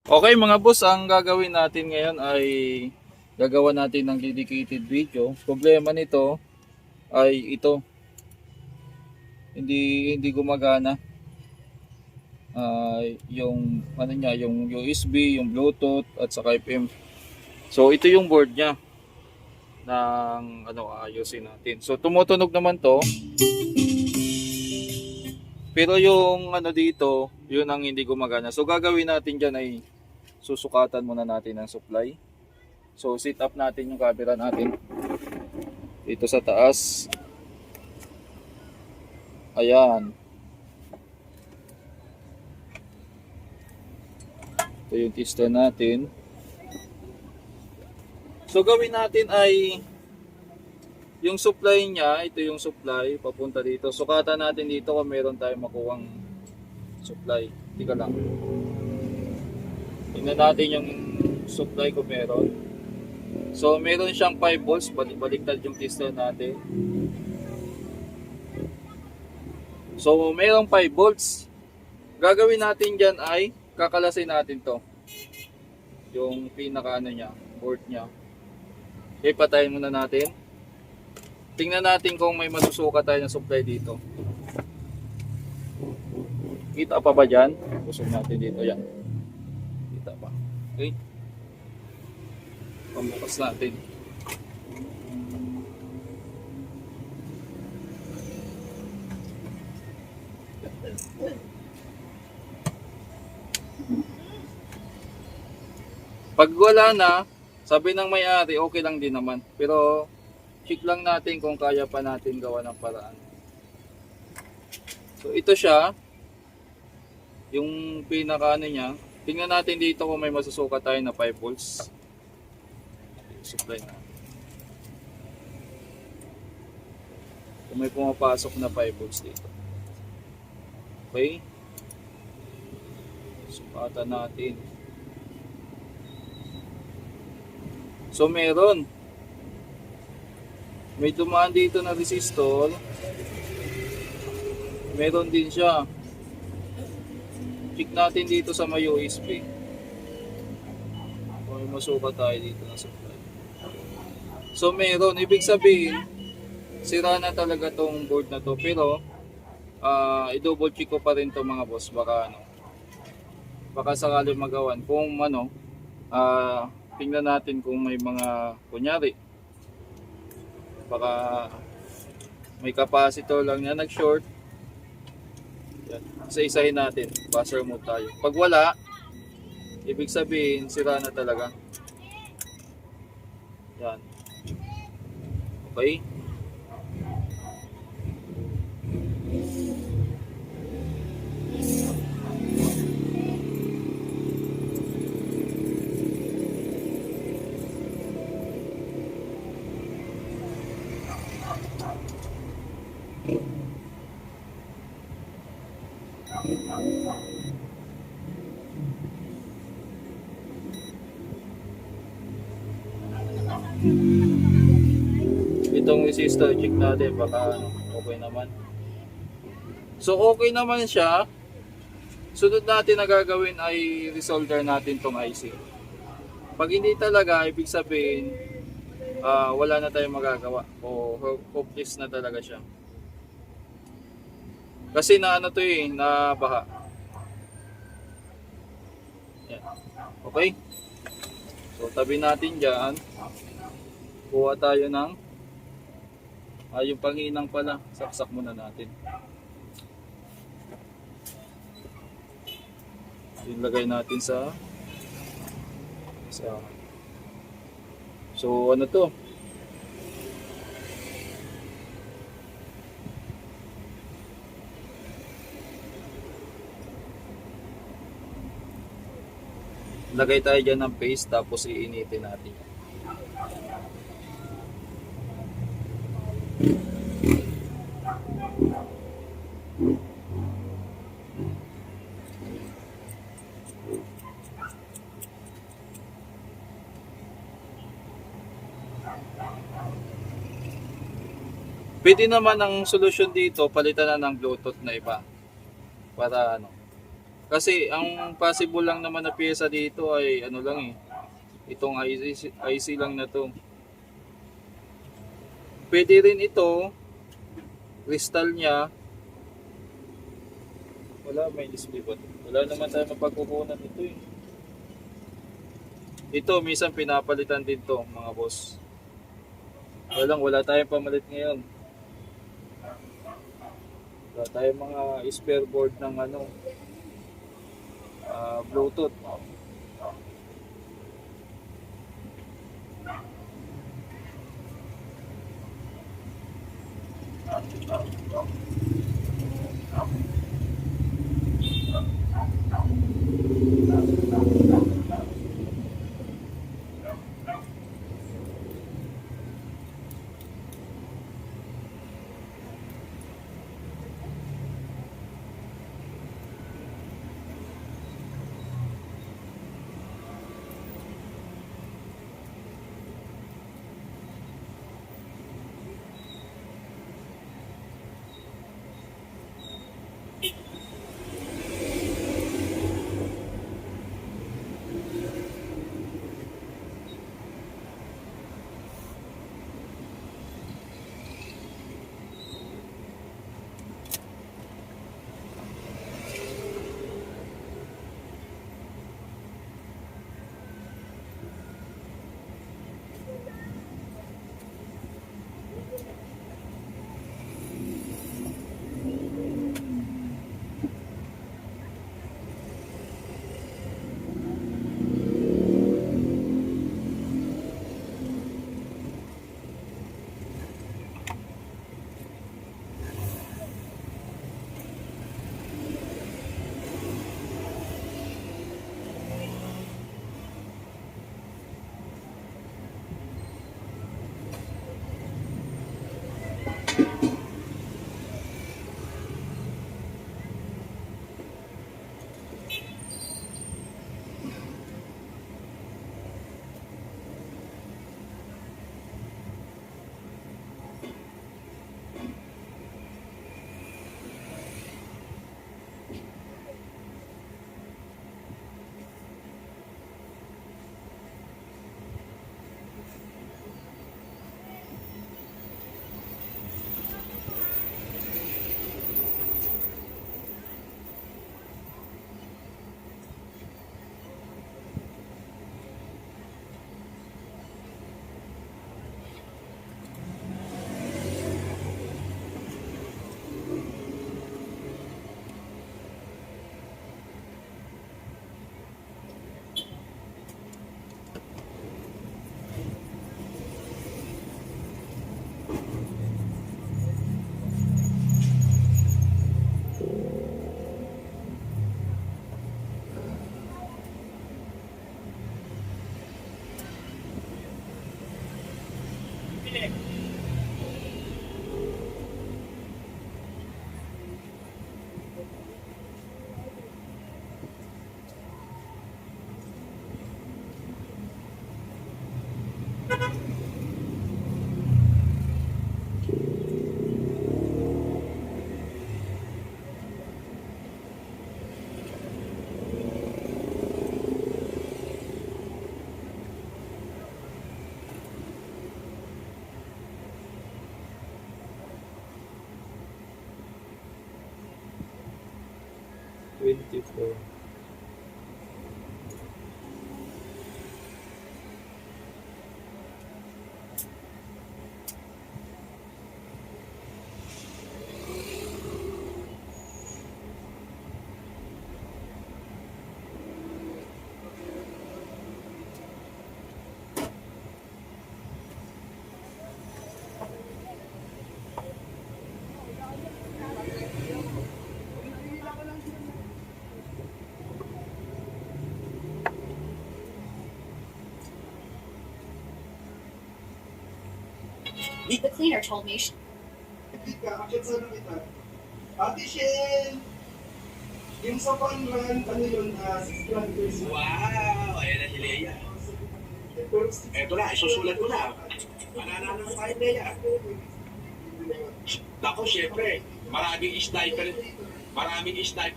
Okay mga boss, ang gagawin natin ngayon ay gagawa natin ng dedicated video. Problema nito ay ito, hindi gumagana. Yung ano niya, yung USB, yung Bluetooth at saka FM. So ito yung board niya ng ayusin natin. So tumutunog naman to. Pero yung dito, yun ang hindi gumagana. So gagawin natin diyan ay susukatan muna natin ng supply. So set up natin yung camera natin dito sa taas. Ayan. Ito yung tester natin. So gawin natin ay yung supply niya, ito yung supply papunta dito. Sukatan natin dito kung meron tayong makuhang supply. Tika lang. Tingnan natin yung supply kung meron. So meron siyang 5 volts, baliktad yung tester natin. So merong 5 volts. Gagawin natin diyan ay kakalasin natin to. Yung pinaka niya, board niya. Ipatayin muna natin. Tingnan natin kung may masusukat tayo ng supply dito. Kita pa ba dyan? Pusog natin dito yan. Kita pa. Okay. Pambukas natin. Pag wala na, sabi ng may-ari, okay lang din naman. Pero check lang natin kung kaya pa natin gawa ng paraan. So ito siya, yung pinaka niya. Tingnan natin dito kung may masusukat tayo na 5 volts. Supply na. Kung may pumapasok na 5 volts dito. Okay. Sukatan natin. So meron. May dumaan dito na resistor. Meron din siya. Check natin dito sa may USB. Kung may masukat tayo dito na supply. So meron. Ibig sabihin, sira na talaga tong board na to. Pero, i-double check ko pa rin to mga boss. Baka sakali magawan. Kung tingnan natin kung may mga, kunyari, baka may capacitor lang na nag-short. Yan. Isa-isahin natin. Buzzer mode tayo. Pag wala, ibig sabihin, sira na talaga. Yan. Okay. Itong resistor, check natin baka okay naman. So okay naman siya. Sunod natin na gagawin ay resolder natin tong IC. Pag hindi talaga, ibig sabihin wala na tayong magagawa o hopeless na talaga siya. Kasi na na baha. Yan. Okay? So tabi natin dyan. Kuha tayo ng yung panghinang pala. Saksak muna natin. Ilagay natin sa so ano to? Lagay tayo dyan ng paste tapos iinitin natin. Pwede naman ang solusyon dito, palitan na ng Bluetooth na iba. Para Kasi ang possible lang naman na pyesa dito ay ano lang eh. Itong IC lang na to. Pwede rin ito, crystal niya. Wala, may display ba? Wala naman tayo mapagkukunan ito eh. Ito, minsan pinapalitan din to mga boss. Wala tayong pamalit ngayon. Wala tayong mga spare board ng ano, Bluetooth. Twenty-four. The cleaner told me Kakit sa kita. Ate Shell! Yung sa Panran, ano yun, 6 Wow! Ayan na si Leia. Eto na, isusulat ko na. Mananalo tayo, Leia. Ako, syempre, maraming sniper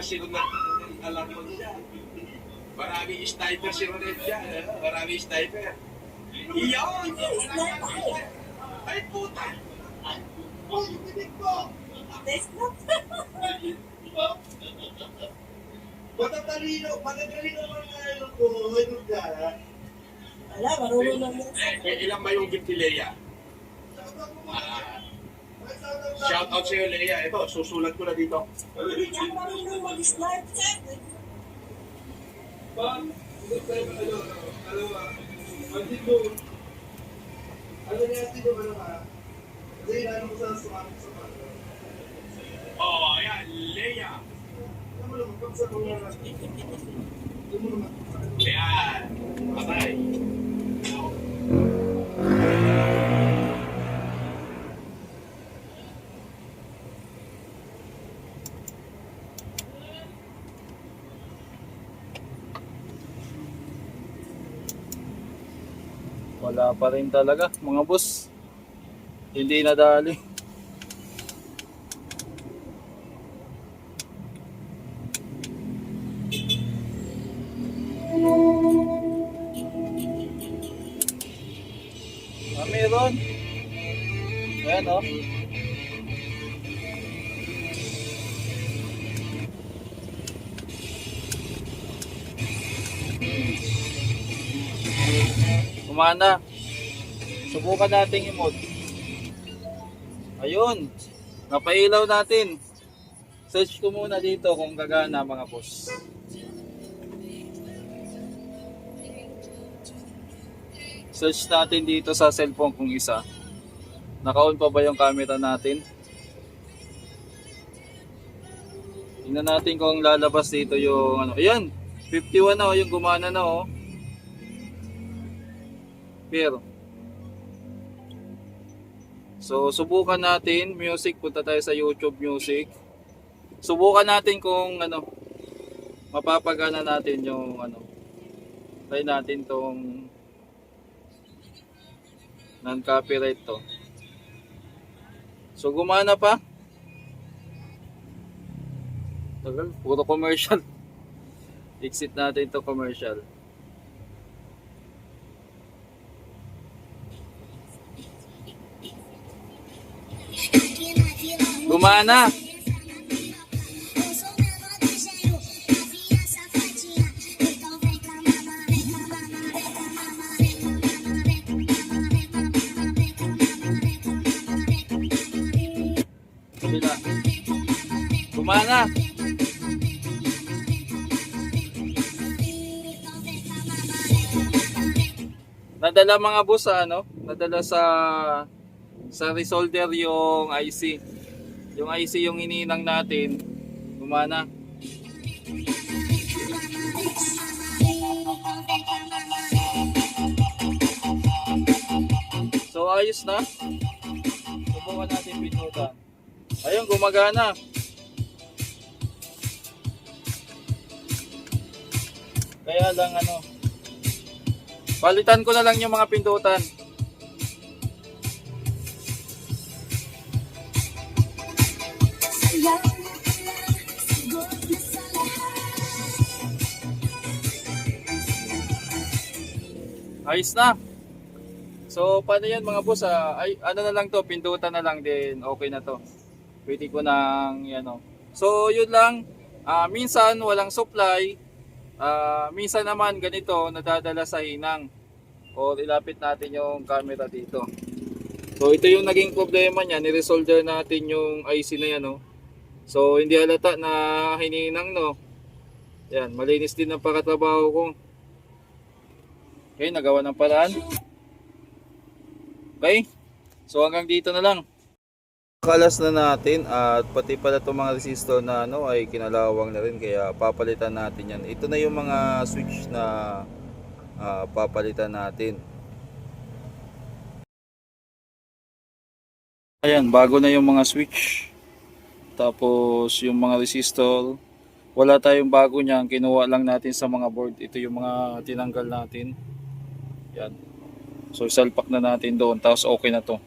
sila na Alam mo siya. Maraming sniper si Ronel dyan. Maraming sniper. Iyon! Ay, puta! Oh, yung tinig ko! Magagalino mga ano ko, ano ka? Wala, marunong lang yan. Ilang ba yung gift ni Leia? Shout out sa'yo, Leia. Ito, susulat ko na dito. Hindi ako marunong mag-start. Ano natin yung ano ka? Kasi inano ko sa sumakit sa mga. Oh, ayan, Leia. Ano mo naman, pag sa mga ano mo naman. Ayan, patay. Wala pa rin talaga mga boss. Hindi nadali. Meron. Ayan oh. Kumana. Subukan nating i-mode. Ayun. Napailaw natin. Search ko muna dito kung gagana mga boss. Search natin dito sa cellphone kung isa. Naka-on pa ba yung camera natin? Tingnan natin kung lalabas dito yung ano. Ayan. 51 na oh, yung gumana na oh. Pero so subukan natin music, punta tayo sa YouTube Music. Subukan natin kung ano mapapagana natin yung ano. Try natin tong non-copyright to. So gumana pa. Tagal, puro commercial. Exit natin to commercial. Gumana. Sila. Gumana. Nadala mga boss sa ano? Nadala sa resolder yung IC. Yung IC yung ininang natin. Gumana. So ayos na. Subukan natin pinutan. Ayun, gumagana. Kaya lang ano. Palitan ko na lang yung mga pindutan. Ayos na. So paano yan mga boss? Ay, ano na lang to, pindutan na lang din. Okay na to. Pwede ko nang yan o. So yun lang. Minsan walang supply. Minsan naman ganito nadadala sa hinang. O ilapit natin yung camera dito. So ito yung naging problema niya. Niresolder natin yung IC na yan o. So hindi halata na hininang no. Yan, malinis din ang pagkatrabaho ko. Okay, nagawa ng paraan. Okay, so hanggang dito na lang. Kalas na natin at pati pala itong mga resistor na ano ay kinalawang na rin kaya papalitan natin yan. Ito na yung mga switch na papalitan natin. Ayan, bago na yung mga switch. Tapos yung mga resistor, wala tayong bago niyan, kinuha lang natin sa mga board. Ito yung mga tinanggal natin. Yan. So salpak na natin doon, tapos okay na to.